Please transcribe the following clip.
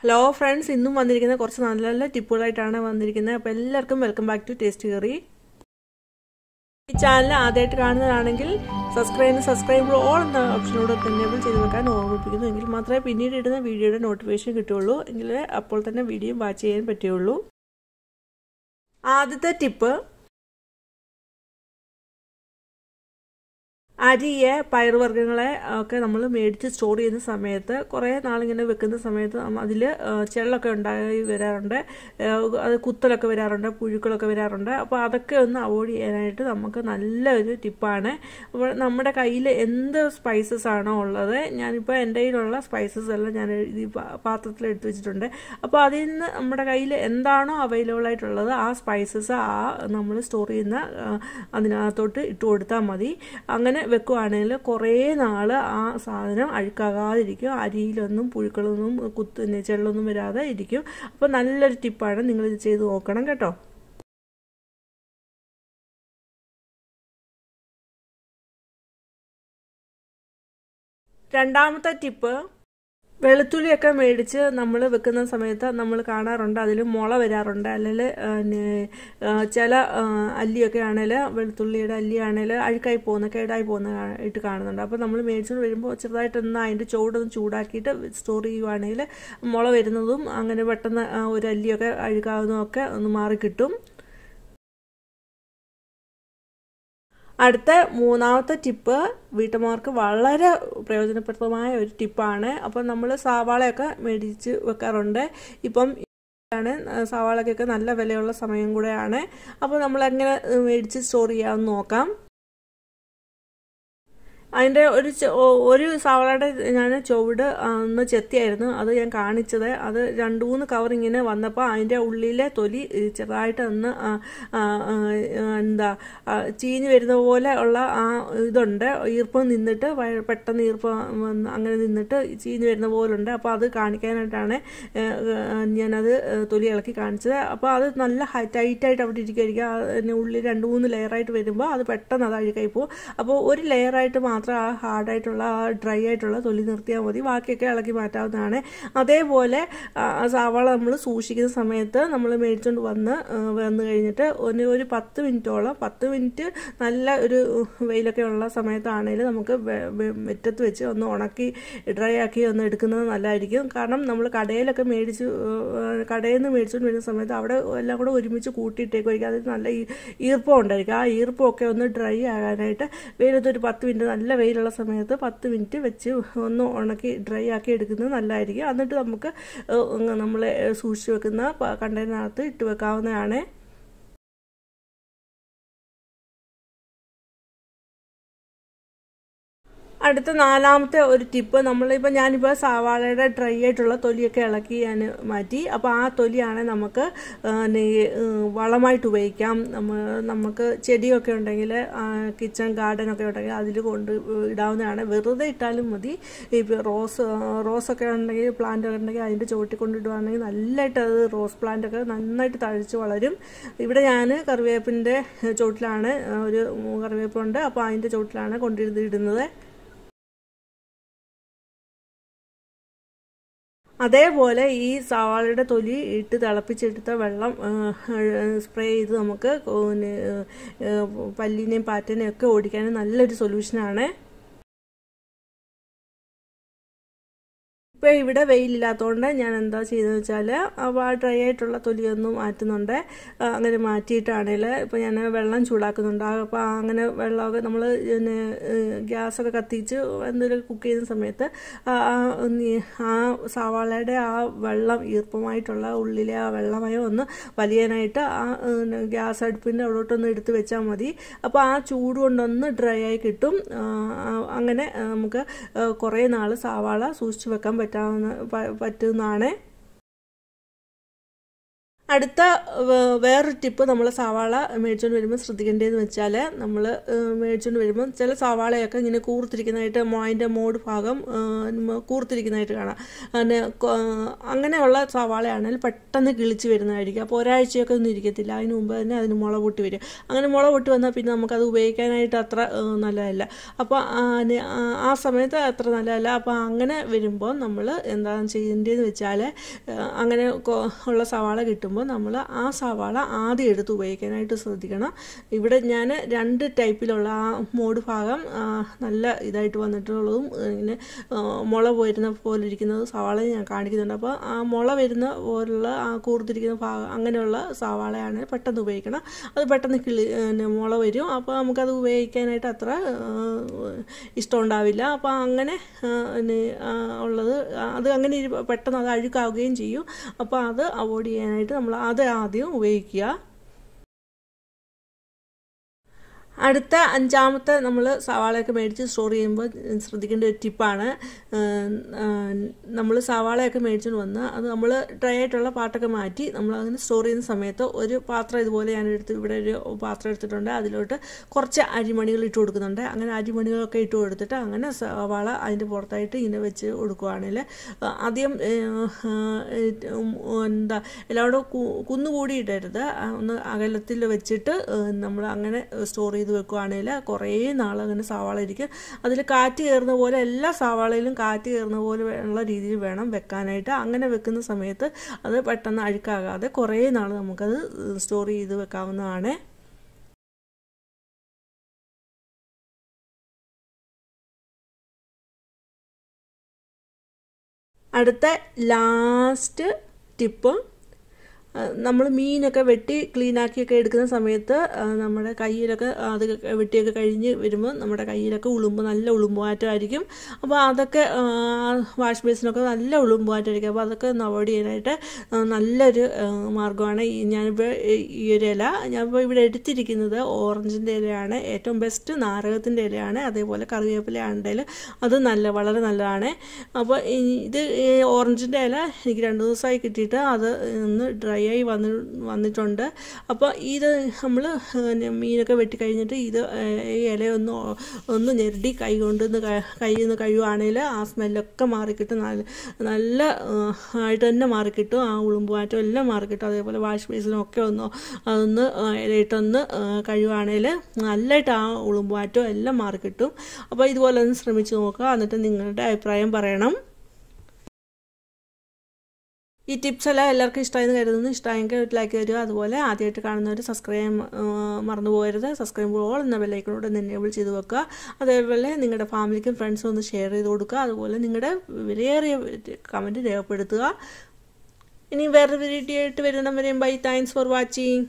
Hello friends, ഇന്നും വന്നിരിക്കുന്ന കുറച്ച് നല്ല നല്ല ടിപ്പുകളായിട്ടാണ് വന്നിരിക്കുന്നത്. അപ്പോൾ എല്ലാവർക്കും വെൽക്കം ബാക്ക് ടു ടേസ്റ്റ് കറി. ഈ ചാനൽ ആദ്യമായിട്ട് കാണുന്നതാണെങ്കിൽ സബ്സ്ക്രൈബ് ഓൾ എന്ന ഓപ്ഷനോട് എനേബിൾ ചെയ്ത് വെക്കാൻ ഓർമ്മിപ്പിക്കുന്നു. എങ്കിൽ മാത്രമേ പിന്നീട് ഇടുന്ന വീഡിയോയുടെ നോട്ടിഫിക്കേഷൻ കിട്ടുകയുള്ളൂ. എങ്കിൽ അപ്പോൾ തന്നെ വീഡിയോ വാച്ച് ചെയ്യാൻ പറ്റുകയുള്ളൂ. ആദ്യത്തെ ടിപ്പ്, അരിയെ പയറുവർഗ്ഗങ്ങളെ ഒക്കെ നമ്മൾ മേടിച്ച് സ്റ്റോർ ചെയ്യുന്ന സമയത്ത് കുറേ നാളിങ്ങനെ വെക്കുന്ന സമയത്ത് അതിൽ ചെള്ളൊക്കെ ഉണ്ടായി വരാറുണ്ട്, അത് കുത്തലൊക്കെ വരാറുണ്ട്, പുഴുക്കളൊക്കെ വരാറുണ്ട്. അപ്പോൾ അതൊക്കെ ഒന്ന് അവോയ്ഡ് ചെയ്യാനായിട്ട് നമുക്ക് നല്ലൊരു ടിപ്പാണ്. അപ്പോൾ നമ്മുടെ കയ്യിൽ എന്ത് സ്പൈസസ് ആണോ ഉള്ളത്, ഞാനിപ്പോൾ എൻ്റെ കയ്യിലുള്ള സ്പൈസസ് എല്ലാം ഞാൻ ഈ പാത്രത്തിൽ എടുത്തു വെച്ചിട്ടുണ്ട്. അപ്പോൾ അതിൽ നിന്ന് നമ്മുടെ കയ്യിൽ എന്താണോ അവൈലബിൾ ആയിട്ടുള്ളത് ആ സ്പൈസസ് നമ്മൾ സ്റ്റോർ ചെയ്യുന്ന അതിനകത്തോട്ട് ഇട്ട് കൊടുത്താൽ മതി. അങ്ങനെ വെക്കുകയാണെങ്കിൽ കുറേ നാൾ ആ സാധനം അഴുക്കാകാതിരിക്കും, അരിയിലൊന്നും പുഴുക്കളൊന്നും ചെള്ളൊന്നും വരാതെ ഇരിക്കും. അപ്പോൾ നല്ലൊരു ടിപ്പാണ്, നിങ്ങളിത് ചെയ്ത് നോക്കണം കേട്ടോ. രണ്ടാമത്തെ ടിപ്പ്, വെളുത്തുള്ളിയൊക്കെ മേടിച്ച് നമ്മൾ വെക്കുന്ന സമയത്ത് നമ്മൾ കാണാറുണ്ട് അതിൽ മുള വരാറുണ്ട്, അല്ലെങ്കിൽ ചില അല്ലിയൊക്കെ ആണെങ്കിൽ വെളുത്തുള്ളിയുടെ അല്ലിയാണെങ്കിൽ അഴുക്കായി പോകുന്ന കേടായി പോകുന്നതായിട്ട് കാണുന്നുണ്ട്. അപ്പോൾ നമ്മൾ മേടിച്ചുകൊണ്ട് വരുമ്പോൾ ചെറുതായിട്ടൊന്ന് അതിൻ്റെ ചുവടൊന്ന് ചൂടാക്കിയിട്ട് സ്റ്റോർ ചെയ്യുവാണെങ്കിൽ മുള വരുന്നതും അങ്ങനെ പെട്ടെന്ന് ഒരു അല്ലിയൊക്കെ അഴുക്കാവുന്നതൊക്കെ ഒന്ന് മാറിക്കിട്ടും. അടുത്ത മൂന്നാമത്തെ ടിപ്പ് വീട്ടമ്മമാർക്ക് വളരെ പ്രയോജനപ്രദമായ ഒരു ടിപ്പാണ്. അപ്പം നമ്മൾ സവാളയൊക്കെ മേടിച്ച് വെക്കാറുണ്ട്. ഇപ്പം സവാളയ്ക്കൊക്കെ നല്ല വിലയുള്ള സമയം കൂടെയാണ്. അപ്പോൾ നമ്മൾ എങ്ങനെ മേടിച്ച് സ്റ്റോർ ചെയ്യാമെന്ന് നോക്കാം. അതിൻ്റെ ഒരു സവാളയുടെ ഞാൻ ചുവട് ഒന്ന് ചെത്തിയായിരുന്നു അത് ഞാൻ കാണിച്ചത്. അത് 2-3 കവർ ഇങ്ങനെ വന്നപ്പോൾ അതിൻ്റെ ഉള്ളിലെ തൊലി ചെറുതായിട്ട് ഒന്ന് ചീഞ്ഞ് വരുന്ന പോലെ ഉള്ള ആ ഇതുണ്ട്, ഈർപ്പം നിന്നിട്ട് പെട്ടെന്ന് ഈർപ്പം അങ്ങനെ നിന്നിട്ട് ചീഞ്ഞ് വരുന്ന പോലുണ്ട്. അപ്പോൾ അത് കാണിക്കാനായിട്ടാണ് ഞാനത് തൊലി ഇളക്കി കാണിച്ചത്. അപ്പോൾ അത് നല്ല ടൈറ്റായിട്ട് അവിടെ ഇരിക്കുമായിരിക്കും. അതിന് ഉള്ളിൽ 2-3 ലെയറായിട്ട് വരുമ്പോൾ അത് പെട്ടെന്ന് അത് അഴുക്കായി പോകും. അപ്പോൾ ഒരു ലെയറായിട്ട് മാത്രം ആ ഹാർഡായിട്ടുള്ള ആ ഡ്രൈ ആയിട്ടുള്ള തൊലി നിർത്തിയാൽ മതി, ബാക്കിയൊക്കെ ഇളക്കി മാറ്റാവുന്നതാണ്. അതേപോലെ സവാള നമ്മൾ സൂക്ഷിക്കുന്ന സമയത്ത് നമ്മൾ മേടിച്ചുകൊണ്ട് വന്ന് കഴിഞ്ഞിട്ട് ഒരു 10 മിനിറ്റോളം 10 മിനിറ്റ് നല്ല ഒരു വെയിലൊക്കെ ഉള്ള സമയത്താണെങ്കിൽ നമുക്ക് മുറ്റത്ത് വെച്ച് ഒന്ന് ഉണക്കി ഡ്രൈ ആക്കി ഒന്ന് എടുക്കുന്നത് നല്ലതായിരിക്കും. കാരണം നമ്മൾ കടയിൽ നിന്ന് മേടിച്ചുകൊണ്ട് വരുന്ന സമയത്ത് അവിടെ എല്ലാം കൂടെ ഒരുമിച്ച് കൂട്ടിയിട്ടേക്കുമായിരിക്കും. അതിൽ നല്ല ഈർപ്പം ഉണ്ടായിരിക്കും. ആ ഈർപ്പമൊക്കെ ഒന്ന് ഡ്രൈ ആകാനായിട്ട് വെയിലത്തൊരു 10 മിനിറ്റ്, നല്ല വെയിലുള്ള സമയത്ത് 10 മിനിറ്റ് വെച്ച് ഒന്ന് ഉണക്കി ഡ്രൈ ആക്കി എടുക്കുന്നത് നല്ലതായിരിക്കും. എന്നിട്ട് നമുക്ക് നമ്മൾ സൂക്ഷിച്ച് വെക്കുന്ന കണ്ടെയ്നറിനകത്ത് ഇട്ട് വെക്കാവുന്നതാണ്. അടുത്ത നാലാമത്തെ ഒരു ടിപ്പ്, ഞാനിപ്പോൾ സവാളയുടെ ഡ്രൈ ആയിട്ടുള്ള തൊലിയൊക്കെ ഇളക്കി ഞാൻ മാറ്റി. അപ്പോൾ ആ തൊലിയാണ് നമുക്ക് വളമായിട്ട് ഉപയോഗിക്കാം. നമുക്ക് ചെടിയൊക്കെ ഉണ്ടെങ്കിൽ, കിച്ചൺ ഗാർഡനൊക്കെ ഉണ്ടെങ്കിൽ അതിൽ കൊണ്ട് ഇടാവുന്നതാണ്. വെറുതെ ഇട്ടാലും മതി. ഇപ്പോൾ റോസൊക്കെ ഉണ്ടെങ്കിൽ, പ്ലാന്റൊക്കെ ഉണ്ടെങ്കിൽ അതിൻ്റെ ചുവട്ടിൽ കൊണ്ടിടുകയാണെങ്കിൽ നല്ലതായിട്ട് അത് റോസ് പ്ലാന്റൊക്കെ നന്നായിട്ട് തഴച്ച് വളരും. ഇവിടെ ഞാൻ കറിവേപ്പിൻ്റെ ചുവട്ടിലാണ്, ഒരു കറിവേപ്പുണ്ട്, അപ്പോൾ അതിൻ്റെ ചുവട്ടിലാണ് കൊണ്ടിടുന്നത്. അതേപോലെ ഈ സവാളയുടെ തൊലി ഇട്ട് തിളപ്പിച്ചെടുത്ത വെള്ളം സ്പ്രേ ചെയ്ത് നമുക്ക് പല്ലിനെയും പാറ്റനെയും ഒക്കെ ഓടിക്കാൻ നല്ലൊരു സൊല്യൂഷനാണ്. ഇപ്പോൾ ഇവിടെ വെയിലില്ലാത്തതുകൊണ്ട് ഞാൻ എന്താ ചെയ്തതെന്ന് വെച്ചാൽ ആ ഡ്രൈ ആയിട്ടുള്ള തൊലിയൊന്നും മാറ്റുന്നുണ്ട്. അങ്ങനെ മാറ്റിയിട്ടാണെങ്കിൽ ഇപ്പോൾ ഞാൻ വെള്ളം ചൂടാക്കുന്നുണ്ട്. അപ്പോൾ അങ്ങനെ വെള്ളമൊക്കെ നമ്മൾ ഗ്യാസൊക്കെ കത്തിച്ച് എന്തെങ്കിലും കുക്ക് ചെയ്യുന്ന സമയത്ത് ആ സവാളയുടെ ആ വെള്ളം, ഈർപ്പമായിട്ടുള്ള ഉള്ളിലെ ആ വെള്ളമയം ഒന്ന് വലിയാനായിട്ട് ആ ഗ്യാസ് അടുപ്പിൻ്റെ അവിടോട്ടൊന്ന് എടുത്ത് വെച്ചാൽ മതി. അപ്പോൾ ആ ചൂട് കൊണ്ടൊന്ന് ഡ്രൈ ആയി കിട്ടും. അങ്ങനെ നമുക്ക് കുറേ നാൾ സവാള സൂക്ഷിച്ച് വെക്കാൻ പറ്റുന്നതാണ്. അടുത്ത വേറൊരു ടിപ്പ് നമ്മൾ സവാള മേടിച്ചുകൊണ്ട് വരുമ്പോൾ ശ്രദ്ധിക്കേണ്ടതെന്ന് വെച്ചാൽ നമ്മൾ മേടിച്ചുകൊണ്ട് വരുമ്പോൾ ചില സവാളയൊക്കെ ഇങ്ങനെ കൂർത്തിരിക്കുന്നതായിട്ട് അതിൻ്റെ മോഡ് ഭാഗം കൂർത്തിരിക്കുന്നതായിട്ട് കാണാം. അങ്ങനെയുള്ള സവാളയാണെങ്കിൽ പെട്ടെന്ന് കിളിച്ച് വരുന്നതായിരിക്കും. അപ്പോൾ ഒരാഴ്ചയൊക്കെ ഒന്നും ഇരിക്കത്തില്ല. അതിന് മുമ്പ് തന്നെ അതിന് മുള പൊട്ടി വരും. അങ്ങനെ മുള പൊട്ടി വന്നാൽ പിന്നെ നമുക്കത് ഉപയോഗിക്കാനായിട്ട് അത്ര നല്ലതല്ല. അപ്പോൾ ആ സമയത്ത് അത്ര നല്ലതല്ല. അപ്പോൾ അങ്ങനെ വരുമ്പോൾ നമ്മൾ എന്താണ് ചെയ്യേണ്ടതെന്ന് വെച്ചാൽ അങ്ങനെ ഉള്ള സവാള കിട്ടുമ്പോൾ നമ്മൾ ആ സവാള ആദ്യം എടുത്ത് ഉപയോഗിക്കാനായിട്ട് ശ്രദ്ധിക്കണം. ഇവിടെ ഞാൻ 2 ടൈപ്പിലുള്ള ആ മോഡ് ഭാഗം നല്ല ഇതായിട്ട് വന്നിട്ടുള്ളതും ഇങ്ങനെ മുള വരുന്ന പോലെ ഇരിക്കുന്നത് സവാള ഞാൻ കാണിക്കുന്നുണ്ട്. അപ്പോൾ ആ മുള വരുന്ന പോലുള്ള ആ കൂർത്തിരിക്കുന്ന ഭാഗം അങ്ങനെയുള്ള സവാളയാണ് പെട്ടെന്ന് ഉപയോഗിക്കണം. അത് പെട്ടെന്ന് മുള വരും. അപ്പോൾ നമുക്കത് ഉപയോഗിക്കാനായിട്ട് അത്ര ഇഷ്ടം ഉണ്ടാവില്ല. അപ്പോൾ അങ്ങനെ ഉള്ളത് അത് അങ്ങനെ പെട്ടെന്ന് അത് അഴുക്കാവുകയും ചെയ്യും. അപ്പോൾ അത് അവോയ്ഡ് ചെയ്യാനായിട്ട് നമ്മൾ അത് ആദ്യം ഉപയോഗിക്കുക. അടുത്ത 5ാമത്തെ നമ്മൾ സവാളയൊക്കെ മേടിച്ച് സ്റ്റോർ ചെയ്യുമ്പോൾ ശ്രദ്ധിക്കേണ്ട ഒരു ടിപ്പാണ്. നമ്മൾ സവാളയൊക്കെ മേടിച്ചുകൊണ്ട് വന്ന് അത് നമ്മൾ ഡ്രൈ ആയിട്ടുള്ള പാട്ടൊക്കെ മാറ്റി നമ്മൾ അതിന് സ്റ്റോർ ചെയ്യുന്ന സമയത്ത് ഒരു പാത്രം ഇതുപോലെ ഞാൻ ഇവിടെ ഒരു പാത്രം എടുത്തിട്ടുണ്ട്. അതിലോട്ട് കുറച്ച് അരിമണികൾ ഇട്ട് കൊടുക്കുന്നുണ്ട്. അങ്ങനെ അരിമണികളൊക്കെ ഇട്ട് കൊടുത്തിട്ട് അങ്ങനെ സവാള അതിൻ്റെ പുറത്തായിട്ട് ഇങ്ങനെ വെച്ച് കൊടുക്കുകയാണെങ്കിൽ ആദ്യം എല്ലാവരും കുന്നുകൂടി ഇടരുത്. ഒന്ന് അകലത്തിൽ വെച്ചിട്ട് നമ്മൾ അങ്ങനെ സ്റ്റോർ ചെയ്ത് വെക്കുകയാണെങ്കിൽ കുറേ നാൾ അങ്ങനെ സവാള ഇരിക്കും. അതിൽ കാറ്റ് കയറുന്ന പോലെ എല്ലാ സവാളയിലും കാറ്റ് കയറുന്ന പോലെ ഉള്ള രീതിയിൽ വേണം വെക്കാനായിട്ട്. അങ്ങനെ വെക്കുന്ന സമയത്ത് അത് പെട്ടെന്ന് അഴുക്കാകാതെ കുറേ നാൾ നമുക്കത് സ്റ്റോർ ചെയ്ത് വെക്കാവുന്നതാണ്. അടുത്ത ലാസ്റ്റ് ടിപ്പ്, നമ്മൾ മീനൊക്കെ വെട്ടി ക്ലീനാക്കിയൊക്കെ എടുക്കുന്ന സമയത്ത് നമ്മുടെ കയ്യിലൊക്കെ അത് വെട്ടിയൊക്കെ കഴിഞ്ഞ് വരുമ്പോൾ നമ്മുടെ കയ്യിലൊക്കെ നല്ല ഉളുമ്പുമാറ്റമായിരിക്കും. അപ്പോൾ അതൊക്കെ വാഷ് ബേസിനൊക്കെ നല്ല ഉളുമ്പുമാറ്റമായിരിക്കും. അപ്പോൾ അതൊക്കെ ഒന്ന് അവോയ്ഡ് ചെയ്യാനായിട്ട് നല്ലൊരു മാർഗ്ഗമാണ് ഞാനിപ്പോൾ ഈ ഒരു ഇല. ഞാനിപ്പോൾ ഇവിടെ എടുത്തിരിക്കുന്നത് ഓറഞ്ചിൻ്റെ ഇലയാണ്. ഏറ്റവും ബെസ്റ്റ് നാരകത്തിൻ്റെ ഇലയാണ്. അതേപോലെ കറിവേപ്പില ആണെങ്കിൽ അത് വളരെ നല്ലതാണ്. അപ്പോൾ ഇത് ഓറഞ്ചിൻ്റെ ഇല എനിക്ക് 2 ദിവസമായി കിട്ടിയിട്ട് അത് ഒന്ന് ഡ്രൈ ആയി വന്നിട്ടുണ്ട്. അപ്പോൾ ഇത് നമ്മൾ മീനൊക്കെ വെട്ടിക്കഴിഞ്ഞിട്ട് ഇത് ഈ ഇലയൊന്ന് ഞെരടി കയ്യിൽ നിന്ന് കഴുകുകയാണെങ്കിൽ ആ സ്മെല്ലൊക്കെ മാറിക്കിട്ടും. നല്ല ആയിട്ട് തന്നെ മാറിക്കിട്ടും. ആ ഉളുമ്പുമാറ്റം എല്ലാം മാറിക്കിട്ടും. അതേപോലെ വാഷ് ബേസിനൊക്കെ അതൊന്ന് ഇലയിട്ടൊന്ന് കഴുകുകയാണെങ്കിൽ നല്ലതായിട്ട് ആ ഉളുമ്പുമാറ്റം എല്ലാം മാറിക്കിട്ടും. അപ്പോൾ ഇതുപോലെ ഒന്ന് ശ്രമിച്ച് നോക്കുക. എന്നിട്ട് നിങ്ങളുടെ അഭിപ്രായം പറയണം. ഈ ടിപ്സ് എല്ലാം എല്ലാവർക്കും ഇഷ്ടമായെന്ന് കരുതുന്നു. ഇഷ്ടമായെങ്കിൽ ഒരു ലൈക്ക് തരിക. അതുപോലെ ആദ്യമായിട്ട് കാണുന്നവർ സബ്സ്ക്രൈബ് മറന്നു പോകരുത്. സബ്സ്ക്രൈബ് ഓൾ എന്ന ബെല്ലൈക്കണോട് എനേബിൾ ചെയ്ത് വെക്കുക. അതേപോലെ നിങ്ങളുടെ ഫാമിലിക്കും ഫ്രണ്ട്സും ഒന്ന് ഷെയർ ചെയ്ത് കൊടുക്കുക. അതുപോലെ നിങ്ങളുടെ വിലയേറിയ കമൻറ്റ് രേഖപ്പെടുത്തുക. ഇനി വേറൊരു വീഡിയോ ആയിട്ട് വരുന്നവരെയും ബൈ. Thanks for watching.